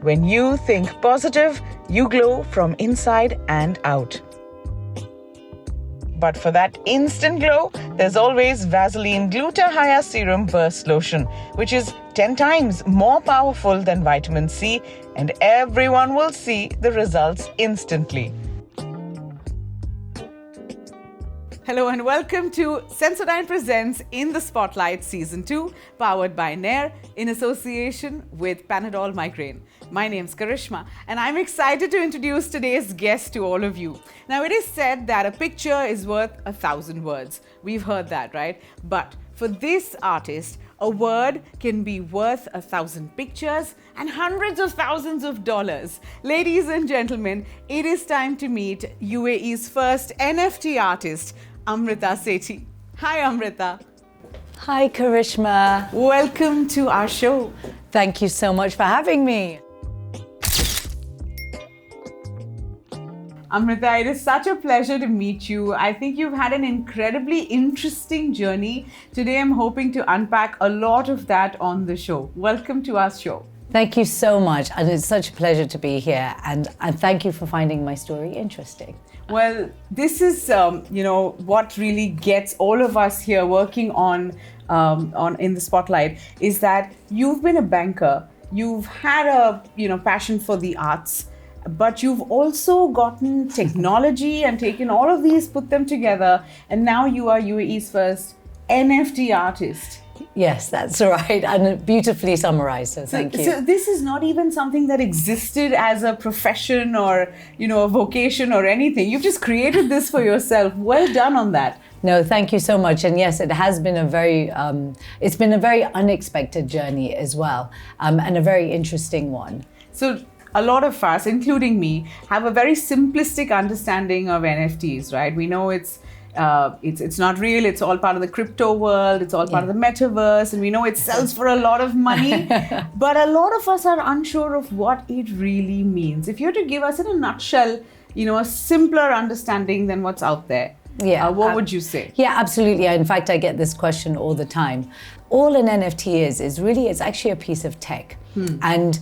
When you think positive, you glow from inside and out. But for that instant glow, there's always Vaseline Gluta-Hya Serum Burst Lotion, which is 10 times more powerful than vitamin C, and everyone will see the results instantly. Hello and welcome to Sensodyne Presents In the Spotlight Season 2, powered by Nair in association with Panadol Migraine. My name's Karishma and I'm excited to introduce today's guest to all of you. Now, it is said that a picture is worth 1,000 words. We've heard that, right? But for this artist, a word can be worth 1,000 pictures and hundreds of thousands of dollars. Ladies and gentlemen, it is time to meet UAE's first NFT artist, Amrita Sethi. Hi, Amrita. Hi, Karishma. Welcome to our show. Thank you so much for having me. Amrita, it is such a pleasure to meet you. I think you've had an incredibly interesting journey. Today, I'm hoping to unpack a lot of that on the show. Welcome to our show. Thank you so much. And it's such a pleasure to be here. And thank you for finding my story interesting. Well, this is, what really gets all of us here working on in the spotlight is that you've been a banker. You've had a, passion for the arts. But you've also gotten technology and taken all of these, put them together, and now you are UAE's first NFT artist. Yes, that's right. And beautifully summarized, so thank you. So this is not even something that existed as a profession or, a vocation or anything. You've just created this for yourself. Well done on that. No, thank you so much. And yes, it has been a very unexpected journey as well, and a very interesting one. So a lot of us, including me, have a very simplistic understanding of NFTs, right? We know it's not real. It's all part of the crypto world. It's all part of the metaverse, and we know it sells for a lot of money. But a lot of us are unsure of what it really means. If you were to give us in a nutshell, a simpler understanding than what's out there, what would you say? Yeah, absolutely. In fact, I get this question all the time. All an NFT is really, it's actually a piece of tech. And,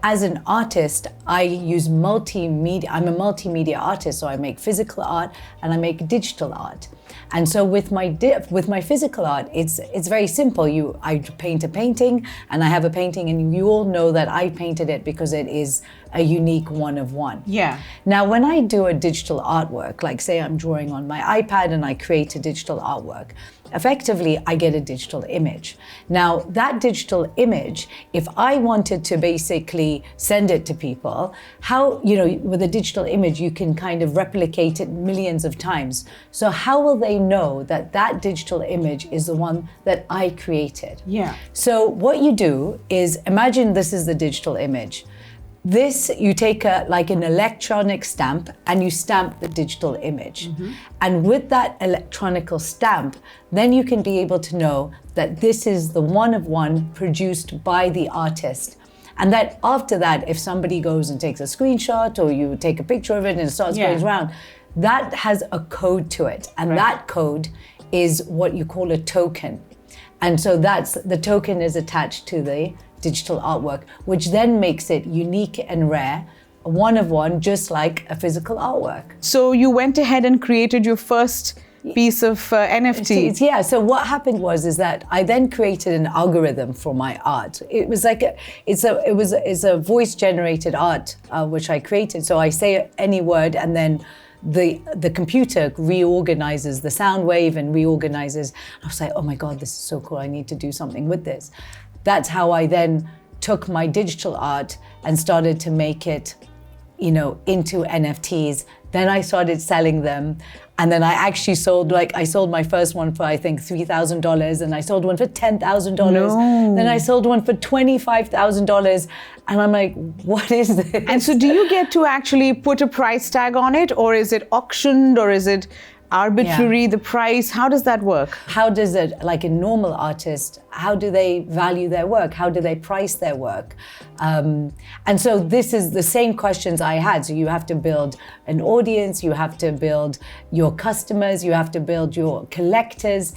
as an artist, I use multimedia. I'm a multimedia artist, so I make physical art and I make digital art. And so with my physical art, it's very simple. I paint a painting and I have a painting, and you all know that I painted it because it is a unique one of one. Yeah. Now, when I do a digital artwork, like say I'm drawing on my iPad and I create a digital artwork, effectively, I get a digital image. Now, that digital image, if I wanted to basically send it to people, with a digital image, you can kind of replicate it millions of times. So how will they know that that digital image is the one that I created? Yeah. So what you do is, imagine this is the digital image. This, you take an electronic stamp and you stamp the digital image. Mm-hmm. And with that electronical stamp, then you can be able to know that this is the one of one produced by the artist. And that after that, if somebody goes and takes a screenshot or you take a picture of it and it starts going around, that has a code to it. And that code is what you call a token. And so the token is attached to the digital artwork, which then makes it unique and rare, one of one, just like a physical artwork. So you went ahead and created your first piece of NFT. Yeah, so what happened is that I then created an algorithm for my art. It was like it's a voice generated art which I created. So I say any word and then the computer reorganizes the sound wave and reorganizes. I was like, oh my God, this is so cool. I need to do something with this. That's how I then took my digital art and started to make it, into NFTs. Then I started selling them. And then I actually sold my first one for, I think, $3,000. And I sold one for $10,000. No. Then I sold one for $25,000. And I'm like, what is this? And so do you get to actually put a price tag on it? Or is it auctioned? Or is it arbitrary, the price? How does that work? How does it, like a normal artist, how do they value their work? How do they price their work? And so this is the same questions I had. So you have to build an audience, you have to build your customers, you have to build your collectors.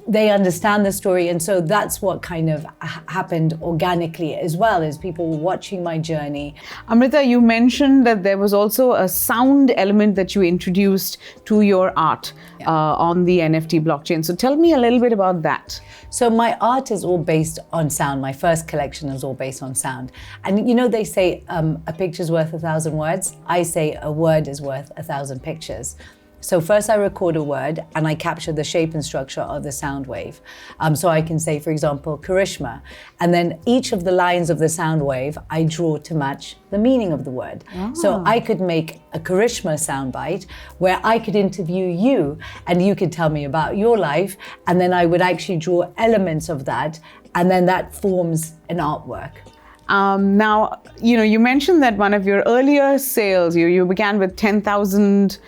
they understand the story. And so that's what kind of happened organically as well, as people were watching my journey. Amrita, you mentioned that there was also a sound element that you introduced to your art on the NFT blockchain. So tell me a little bit about that. So my art is all based on sound. My first collection is all based on sound. And you know, they say a picture's worth 1,000 words. I say a word is worth 1,000 pictures. So first I record a word and I capture the shape and structure of the sound wave. So I can say, for example, Karishma. And then each of the lines of the sound wave, I draw to match the meaning of the word. Oh. So I could make a Karishma soundbite where I could interview you and you could tell me about your life. And then I would actually draw elements of that. And then that forms an artwork. Now, you mentioned that one of your earlier sales, you began with $10,000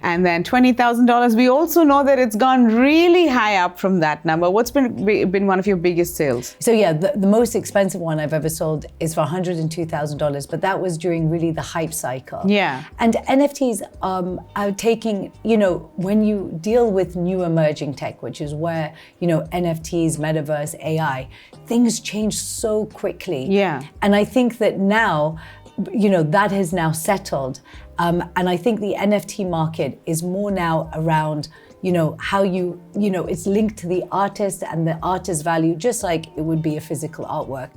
and then $20,000. We also know that it's gone really high up from that number. What's been one of your biggest sales? So the most expensive one I've ever sold is for $102,000, but that was during really the hype cycle. Yeah. And NFTs are taking, when you deal with new emerging tech, which is where, NFTs, metaverse, AI, things change so quickly. Yeah. And I think that now, that has now settled. And I think the NFT market is more now around, how it's linked to the artist and the artist's value, just like it would be a physical artwork.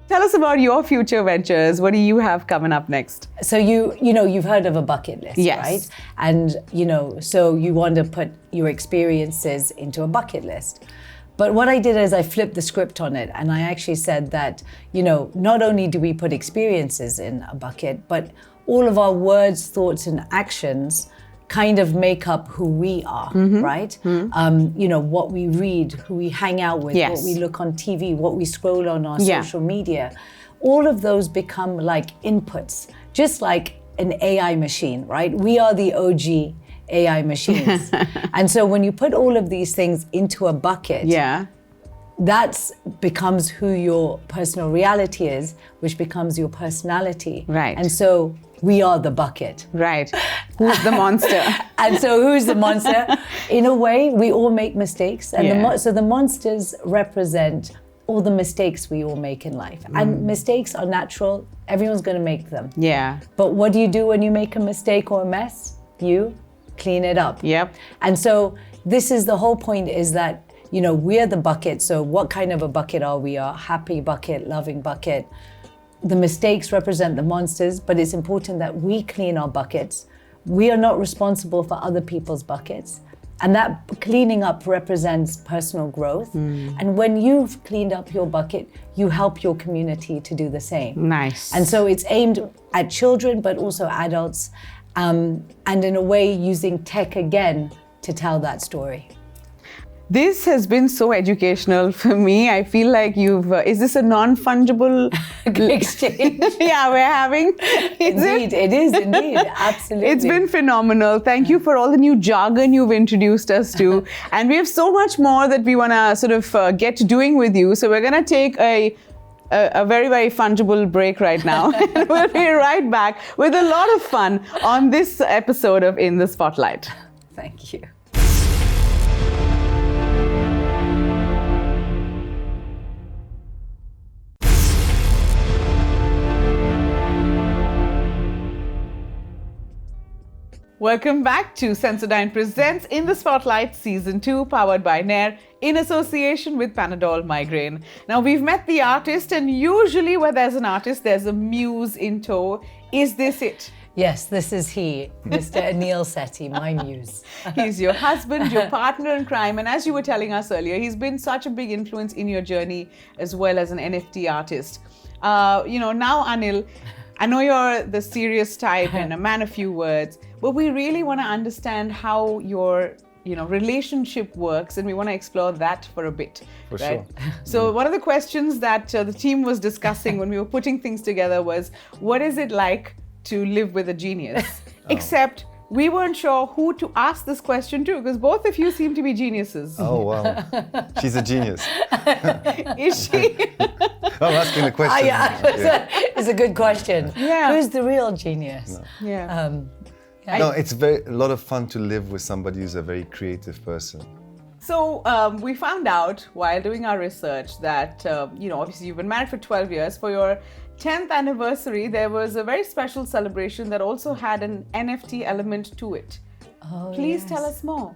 Tell us about your future ventures. What do you have coming up next? So you've heard of a bucket list, yes. Right? And, so you want to put your experiences into a bucket list. But what I did is I flipped the script on it and I actually said that, not only do we put experiences in a bucket, but all of our words, thoughts, and actions kind of make up who we are, right? Mm-hmm. What we read, who we hang out with, yes. what we look on TV, what we scroll on our social media. All of those become like inputs, just like an AI machine, right? We are the OG AI machines. And so when you put all of these things into a bucket, that becomes who your personal reality is, which becomes your personality. Right. And so we are the bucket. Right. Who's the monster? And so who's the monster? In a way, we all make mistakes. And so the monsters represent all the mistakes we all make in life. And mistakes are natural. Everyone's going to make them. Yeah. But what do you do when you make a mistake or a mess? You clean it up. Yep. And so this is the whole point, is that, we're the bucket. So what kind of a bucket are we? A happy bucket, loving bucket. The mistakes represent the monsters, but it's important that we clean our buckets. We are not responsible for other people's buckets. And that cleaning up represents personal growth. And when you've cleaned up your bucket, you help your community to do the same. Nice. And so it's aimed at children, but also adults. And in a way, using tech again to tell that story. This has been so educational for me. I feel like is this a non-fungible exchange? Yeah, we're having. Indeed, it is indeed, absolutely. It's been phenomenal. Thank you for all the new jargon you've introduced us to. And we have so much more that we want to sort of get to doing with you. So we're going to take a very, very fungible break right now. And we'll be right back with a lot of fun on this episode of In the Spotlight. Thank you. Welcome back to Sensodyne Presents In the Spotlight Season 2, powered by Nair, in association with Panadol Migraine. Now, we've met the artist, and usually where there's an artist, there's a muse in tow. Is this it? Yes, this is he, Mr. Amrita Sethi, my muse. He's your husband, your partner in crime, and as you were telling us earlier, he's been such a big influence in your journey as well as an NFT artist. Now, Anil, I know you're the serious type and a man of few words, but we really want to understand how your relationship works, and we want to explore that for a bit. For sure. So one of the questions that the team was discussing when we were putting things together was, what is it like to live with a genius? Except we weren't sure who to ask this question to, because both of you seem to be geniuses. Oh, wow. She's a genius. Is she? I'm asking a question. It's a good question. Yeah. Who's the real genius? No. Yeah. No, it's a lot of fun to live with somebody who's a very creative person. So we found out while doing our research that, obviously you've been married for 12 years. For your 10th anniversary, there was a very special celebration that also had an NFT element to it. Oh, Please yes. tell us more.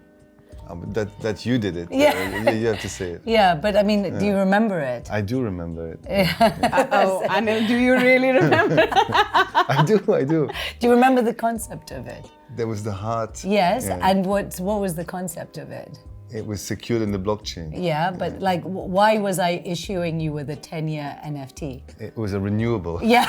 That you did it. Yeah. You have to say it. Yeah, but I mean, do you remember it? I do remember it. Oh, Anil, do you really remember? I do. Do you remember the concept of it? There was the heart. Yes, Yeah. and what was the concept of it? It was secured in the blockchain. Yeah, but like, why was I issuing you with a 10-year NFT? It was a renewable. Yeah.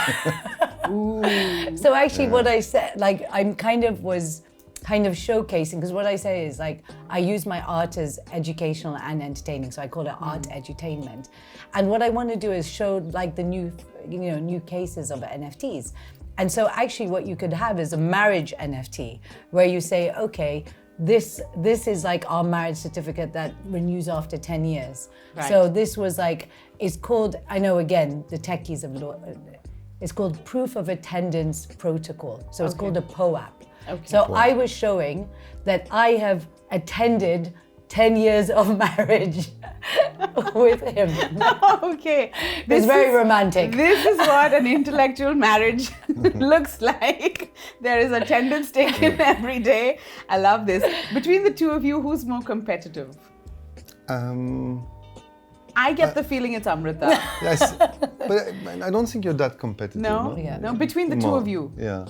So actually, what I said, like, I'm kind of showcasing, because what I say is like, I use my art as educational and entertaining, so I call it art edutainment. And what I want to do is show like the new cases of NFTs. And so actually what you could have is a marriage NFT, where you say, okay, this is like our marriage certificate that renews after 10 years. Right. So this was like, it's called, I know again, the techies of law, it's called Proof of Attendance Protocol. So it's called a POAP. Okay. So I was showing that I have attended 10 years of marriage with him. Okay. It's very romantic. This is what an intellectual marriage looks like. There is attendance taken every day. I love this. Between the two of you, who's more competitive? I get the feeling it's Amrita. Yes, but I don't think you're that competitive. No? Yeah. No, between the two of you. Yeah.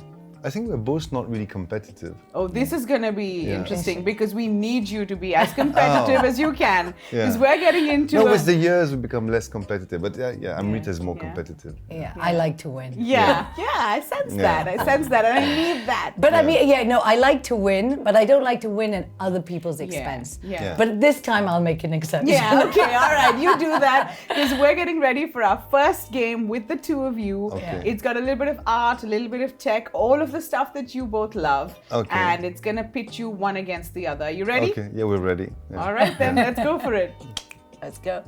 I think we're both not really competitive. Oh, this is going to be Yeah. interesting because we need you to be as competitive as you can. Because we're getting into No, with the years we become less competitive. But Amrita is more Yeah. competitive. Yeah, I like to win. Yeah, I sense that. I sense that, and I need that. But I mean, I like to win, but I don't like to win at other people's expense. Yeah. But this time I'll make an exception. Yeah, okay, all right, you do that because we're getting ready for our first game with the two of you. Okay. It's got a little bit of art, a little bit of tech, all of the stuff that you both love. Okay. And it's going to pit you one against the other. You ready? Okay, yeah, we're ready. Yeah. All right, then let's go for it. Let's go.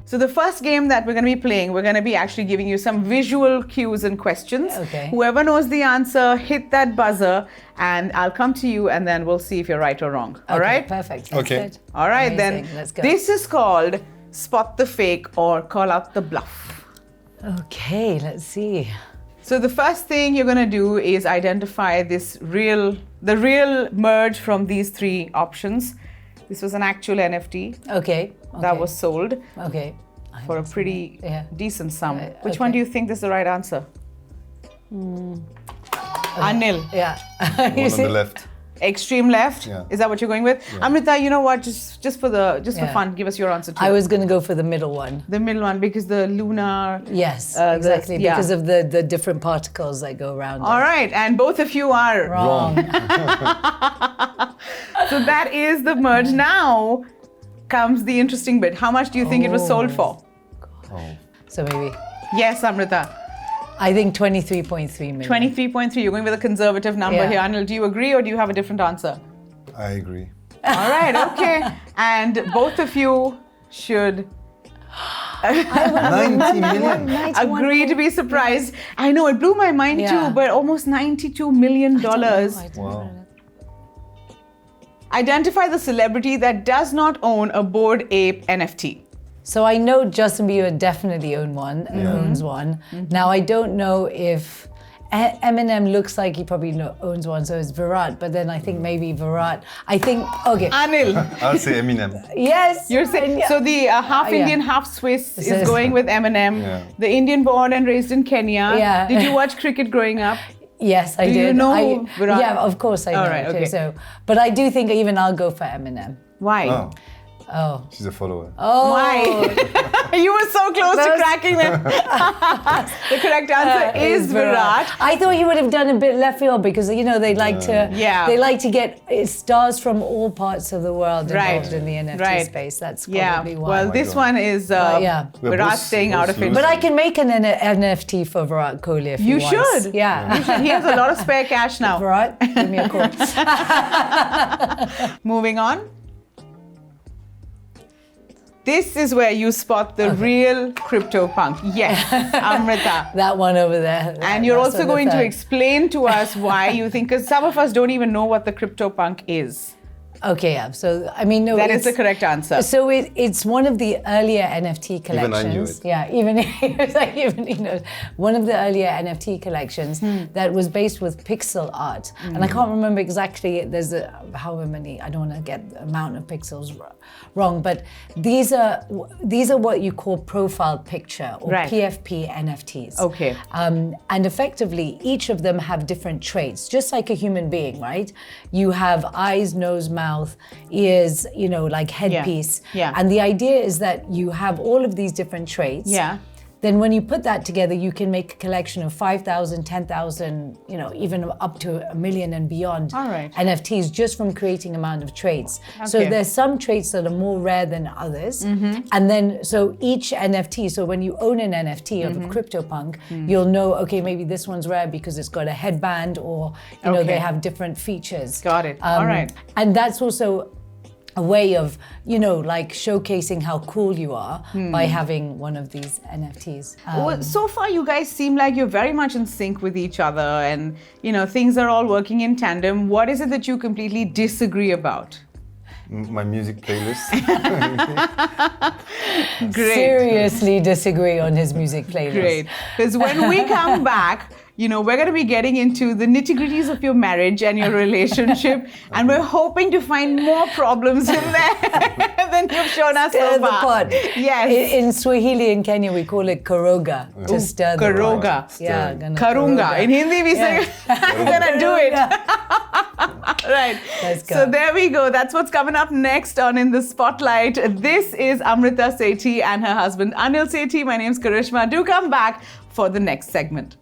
So the first game that we're going to be playing, we're going to be actually giving you some visual cues and questions. Okay. Whoever knows the answer, hit that buzzer and I'll come to you and then we'll see if you're right or wrong. All Okay, right? Perfect. Sounds Okay. good. All right, Amazing. then. Let's go. This is called Spot the Fake or Call Out the Bluff. Okay, let's see. So the first thing you're going to do is identify the real merge from these three options. This was an actual NFT Okay. that was sold Okay. for a pretty Yeah. decent sum. Which okay. one do you think is the right answer? Anil. Yeah. One You on see? the left. Extreme left? Yeah. Is that what you're going with? Amrita, you know what? Just for Yeah. fun, give us your answer too. I was going to go for the middle one. The middle one because the lunar. Yes, exactly, yeah. because of the different particles that go around. All right, and both of you are Wrong. So that is the merge. Now comes the interesting bit. How much do you think it was sold for? Oh. So maybe, Yes, Amrita. I think 23.3 million. 23.3. You're going with a conservative number Yeah. here. Anil, do you agree or do you have a different answer? I agree. All right, okay. And both of you should 90 million. agree to be surprised. I know, it blew my mind Yeah. too, but almost $92 million. Wow. Identify the celebrity that does not own a Bored Ape NFT. So I know Justin Bieber definitely owns one. Now I don't know if Eminem looks like he probably owns one, so it's Virat. But then I think maybe Virat. I think okay. Anil, I'll say Eminem. Yes. you're saying so the half Yeah. Indian, half Swiss is is- going with Eminem. Yeah. The Indian born and raised in Kenya. Yeah. Did you watch cricket growing up? Yes, I Do did. you know Virat? Yeah, of course I know. All right, okay. So, but I do think even I'll go for Eminem. Why? Oh, Oh. she's a follower. Oh. Why? You were so close to cracking it. The correct answer is Virat. I thought you would have done a bit left field because they like to Yeah. they like to get stars from all parts of the world Right. involved in the NFT Right. space. That's Yeah. probably why. Well, my this God. one is yeah. We're Virat both- staying both out of it. losing. but I can make an NFT for Virat Kohli if You he wants. should. Yeah. He has a lot of spare cash now. Virat, give me a call. Moving on. This is where you spot the real crypto punk. Yes, Amrita. That one over there. And you're That's also on the going to third. explain to us why you think, because some of us don't even know what the crypto punk is. Okay, yeah. So, I mean, no, That is it's- the correct answer. So it's one of the earlier NFT Even I knew collections. it. Yeah, even even he knows. One of the earlier NFT collections that was based with pixel art, and I can't remember exactly. There's however many. I don't want to get the amount of pixels wrong, but these are what you call profile picture or Right. PFP NFTs. Okay. And effectively, each of them have different traits, just like a human being, right? You have eyes, nose, mouth, ears, like headpiece. Yeah. And the idea is that you have all of these different traits. Yeah. Then when you put that together, you can make a collection of 5,000, 10,000, even up to 1 million and beyond All right. NFTs just from creating amount of traits. So Okay. there's some traits that are more rare than others. And then, so each NFT, so when you own an NFT of a CryptoPunk, you'll know, okay, maybe this one's rare because it's got a headband or, Okay. they have different features. Got it. All right. And that's also a way of, like showcasing how cool you are by having one of these NFTs. Well, so far, you guys seem like you're very much in sync with each other, and things are all working in tandem. What is it that you completely disagree about? My music playlist. Great. Seriously disagree on his music playlist. Great. Because when we come back, we're going to be getting into the nitty-gritties of your marriage and your relationship, and we're hoping to find more problems in there than you've shown us Stir so the far. pot. Yes. In Swahili in Kenya, we call it karoga, to stir the karoga. pot. Yeah, gonna Karunga. karoga. In Hindi, we say, I'm going to do it. Right. Let's go. So there we go. That's what's coming up next on In the Spotlight. This is Amrita Sethi and her husband Anil Sethi. My name's Karishma. Do come back for the next segment.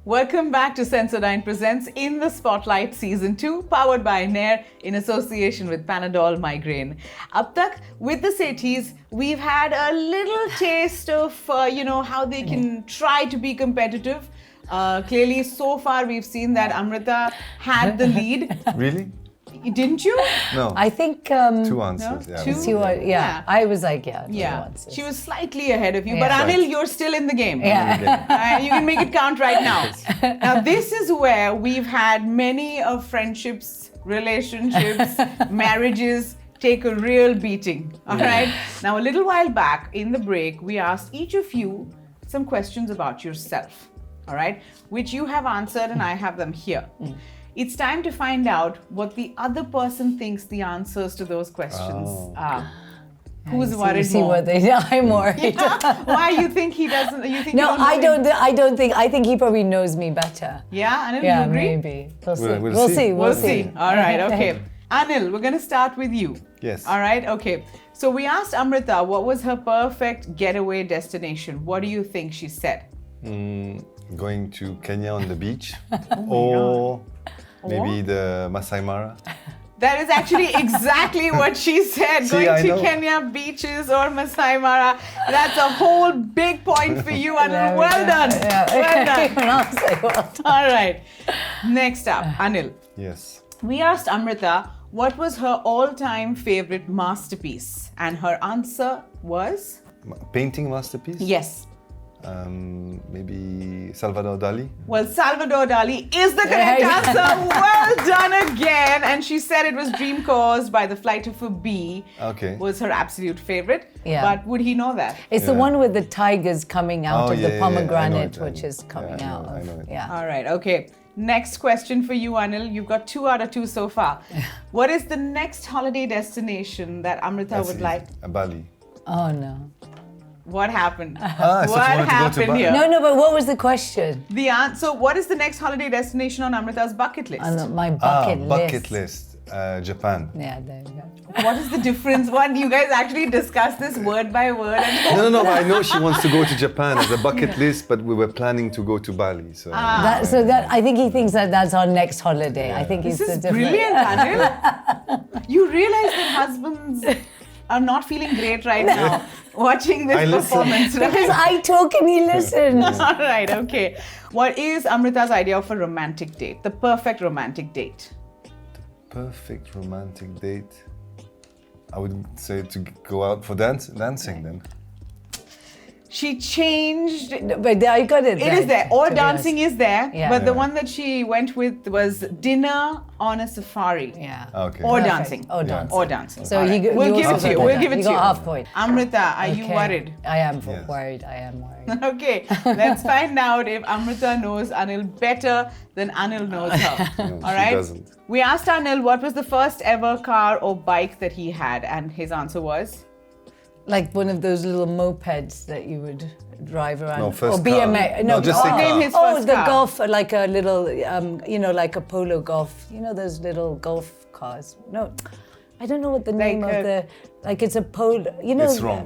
Welcome back to Sensodyne Presents In the Spotlight Season 2, powered by Nair in association with Panadol Migraine. Up tak, with the Sethis, we've had a little taste of, how they can try to be competitive. Clearly, so far, we've seen that Amrita had the lead. Really? Didn't you? No. I think... Two answers. No? Yeah. Two? Yeah. I was like, two Yeah, answers. she was slightly ahead of you, Yeah. but Right. Anil, you're still in the game. Yeah. You can make it count right now. Now, this is where we've had many of friendships, relationships, marriages take a real beating. All right. Now, a little while back in the break, we asked each of you some questions about yourself. All right, which you have answered, and I have them here. It's time to find out what the other person thinks the answers to those questions are. Who's worried see more? what they... I'm worried. Why you think he doesn't? You think? No, you I know him? don't. I don't think. I think he probably knows me better. Yeah, Anil, Yeah, you agree? maybe. We'll see. We'll see. We'll see. All right. Okay. Anil, we're going to start with you. Yes. All right. Okay. So we asked Amrita what was her perfect getaway destination. What do you think she said? Going to Kenya on the beach, or maybe the Masai Mara. That is actually exactly what she said. See, I Going to know. Kenya beaches or Masai Mara. That's a whole big point for you, Anil. Well done. Well done. I'll say well done. All right. Next up, Anil. Yes. We asked Amrita what was her all-time favorite masterpiece, and her answer was Painting masterpiece? yes. Maybe Salvador Dali. Well, Salvador Dali is the correct answer. Well done again. And she said it was Dream Caused by the Flight of a Bee. Okay. Was her absolute favorite. Yeah. But would he know that? It's the one with the tigers coming out Oh, of yeah, the yeah, yeah. I know pomegranate, it, I which know. is coming Yeah, I out know, I of. know it. Yeah. All right. Okay. Next question for you, Anil. You've got 2 out of 2 so far. What is the next holiday destination that Amrita That's would easy. like? Bali. Oh no. What happened? I thought you What wanted to go to happened Bali. here? No, but what was the question? The answer. What is the next holiday destination on Amrita's bucket list? On my bucket Bucket list. Japan. Yeah, there you go. What is the difference? What you guys actually discuss this word by word? No, but I know she wants to go to Japan as a bucket list, but we were planning to go to Bali. So I think he thinks that that's our next holiday. I think This it's is a different. brilliant, Anil. You realize that husbands are not feeling great right now watching this I listen. performance, right? Because I talk and he listens. All right, okay. What is Amrita's idea of a romantic date? The perfect romantic date. perfect romantic date. I would say to go out for dancing then. She changed. But I got it. It is there. Or dancing is there. Yeah. But the Yeah. one that she went with was dinner on a safari. Yeah. Okay. Or Perfect. dancing. Or dancing. Or dancing. So All you right. go- We'll you give it also to you. got We'll that. give it You to got you. half point. Amrita, are you Okay. worried? I am Yes. worried. I am worried. Okay, let's find out if Amrita knows Anil better than Anil knows her. No, All she right? doesn't. We asked Anil what was the first ever car or bike that he had, and his answer was Like one of those little mopeds that you would drive around. No, first or BMX. car. No, just Oh, say name car. his Oh, first the car. golf, like a little, like a polo golf. You know those little golf cars? No, I don't know what the name Like of the, like it's a polo, It's wrong.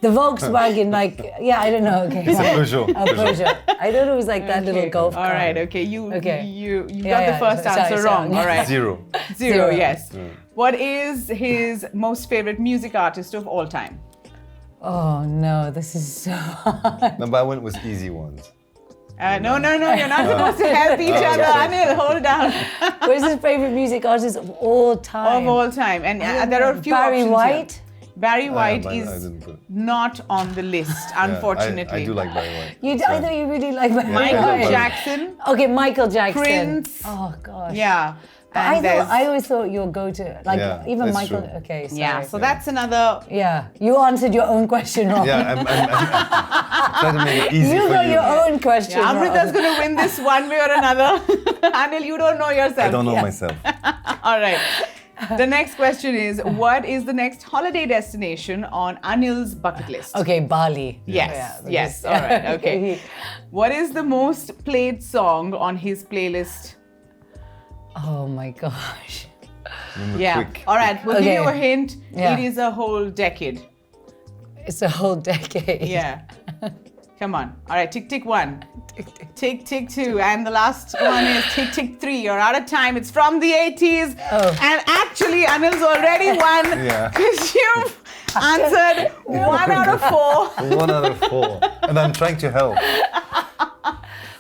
The Volkswagen, I don't know. Okay. It's a Peugeot. A Peugeot. I don't know, it was like that little golf car. All right, okay. You got the first Sorry, answer sorry. wrong. All right. Zero. Zero, Zero. yes. What is his most favorite music artist of all time? Oh no, this is so hard. No, but I went with easy ones. No, you're not supposed to help each other. Anil, hold down. What is his favorite music artist of all time? Of all time. And there are a few Barry options White? here. Barry White I is didn't put- not on the list, Yeah, unfortunately. I do like Barry White. I thought you really like Barry Michael White. Jackson. Okay, Michael Jackson. Prince. Oh gosh. Yeah. I always thought your go-to, like Yeah, even that's Michael. true. Okay, sorry. Yeah, so that's another. Yeah, you answered your own question wrong. Yeah, I'm trying to make it easy You for got you. your own question Yeah, Amrita's wrong. going to win this one way or another. Anil, you don't know yourself. I don't know myself. All right. The next question is, what is the next holiday destination on Anil's bucket list? Okay, Bali. Yes, Yeah, yes. because- All right, okay. What is the most played song on his playlist? Oh my gosh. Yeah. Quick. All right, we'll give you a Okay. hint. Yeah. It is a whole decade. It's a whole decade. Yeah. Come on. All right, tick, tick one. Tick, tick two. And the last one is tick, tick three. You're out of time. It's from the 80s. Oh. And actually, Anil's already won. Yeah. Because you've answered 1 out of 4. 1 out of 4. And I'm trying to help.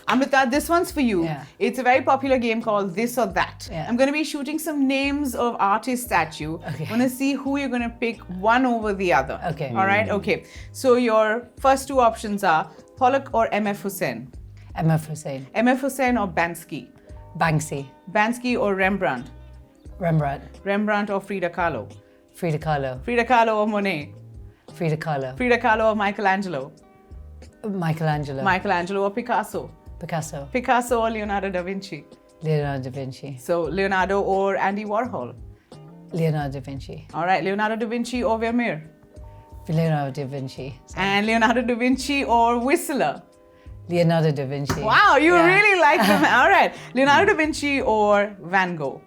Amrita, this one's for you. Yeah. It's a very popular game called This or That. Yeah. I'm going to be shooting some names of artists at you. Okay. I'm going to see who you're going to pick one over the other. Okay. All right? Okay. So your first two options are Pollock or MF Hussain. MF Hussain. MF Hussain or Bansky. Banksy. Bansky or Rembrandt. Rembrandt. Rembrandt or Frida Kahlo. Frida Kahlo. Frida Kahlo or Monet. Frida Kahlo. Frida Kahlo or Michelangelo. Michelangelo. Michelangelo or Picasso. Picasso. Picasso or Leonardo da Vinci. Leonardo da Vinci. So Leonardo or Andy Warhol. Leonardo da Vinci. All right, Leonardo da Vinci or Vermeer. Leonardo da Vinci. And Leonardo da Vinci or Whistler. Leonardo da Vinci. Wow, you Yeah. really like them. All right, Leonardo da Vinci or Van Gogh.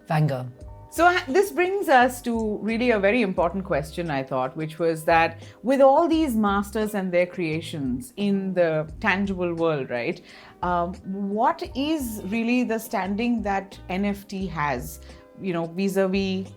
Van Gogh. So this brings us to really a very important question, I thought, which was that with all these masters and their creations in the tangible world, right? What is really the standing that NFT has, vis-a-vis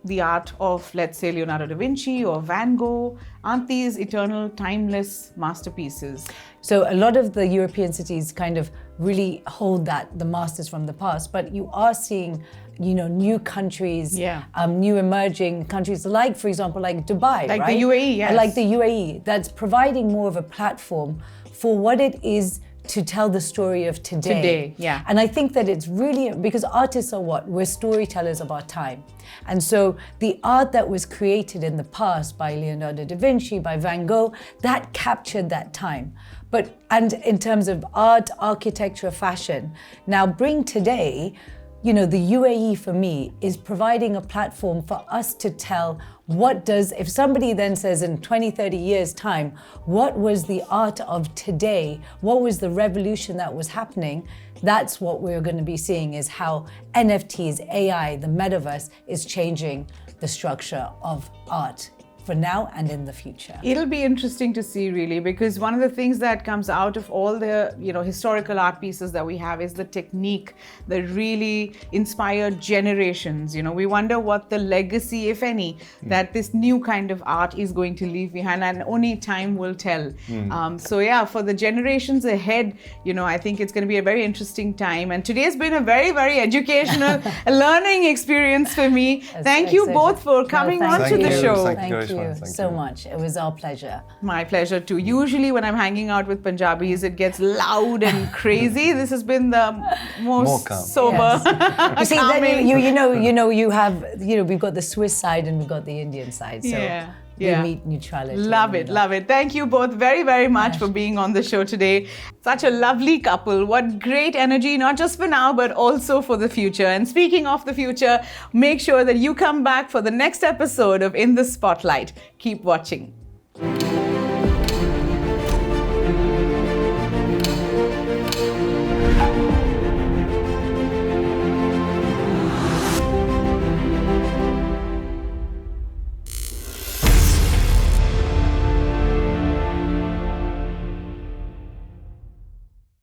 the art of, let's say, Leonardo da Vinci or Van Gogh? Aren't these eternal, timeless masterpieces? So a lot of the European cities kind of really hold the masters from the past, but you are seeing, new countries, Yeah. new emerging countries, like, for example, like Dubai, Like the right? UAE, yes. Like the UAE, that's providing more of a platform for what it is to tell the story of today. Today, yeah. And I think that it's really, because artists are what? We're storytellers of our time. And so the art that was created in the past by Leonardo da Vinci, by Van Gogh, that captured that time. And in terms of art, architecture, fashion, now bring today, the UAE for me is providing a platform for us to tell if somebody then says in 20, 30 years time, what was the art of today? What was the revolution that was happening? That's what we're going to be seeing, is how NFTs, AI, the metaverse is changing the structure of art for now and in the future. It'll be interesting to see, really, because one of the things that comes out of all the historical art pieces that we have is the technique that really inspired generations. We wonder what the legacy, if any, that this new kind of art is going to leave behind, and only time will tell. So yeah, for the generations ahead, I think it's going to be a very interesting time. And today's been a very, very educational learning experience for me. Thank you both for coming on to the show. Thank you so much. It was our pleasure. My pleasure too. Usually when I'm hanging out with Punjabis, it gets loud and crazy. This has been the most sober. Yes. You see, then you have, we've got the Swiss side and we've got the Indian side. So we meet neutrality. Love it. Thank you both very, very much for being on the show today. Such a lovely couple. What great energy, not just for now, but also for the future. And speaking of the future, make sure that you come back for the next episode of In the Spotlight. Keep watching.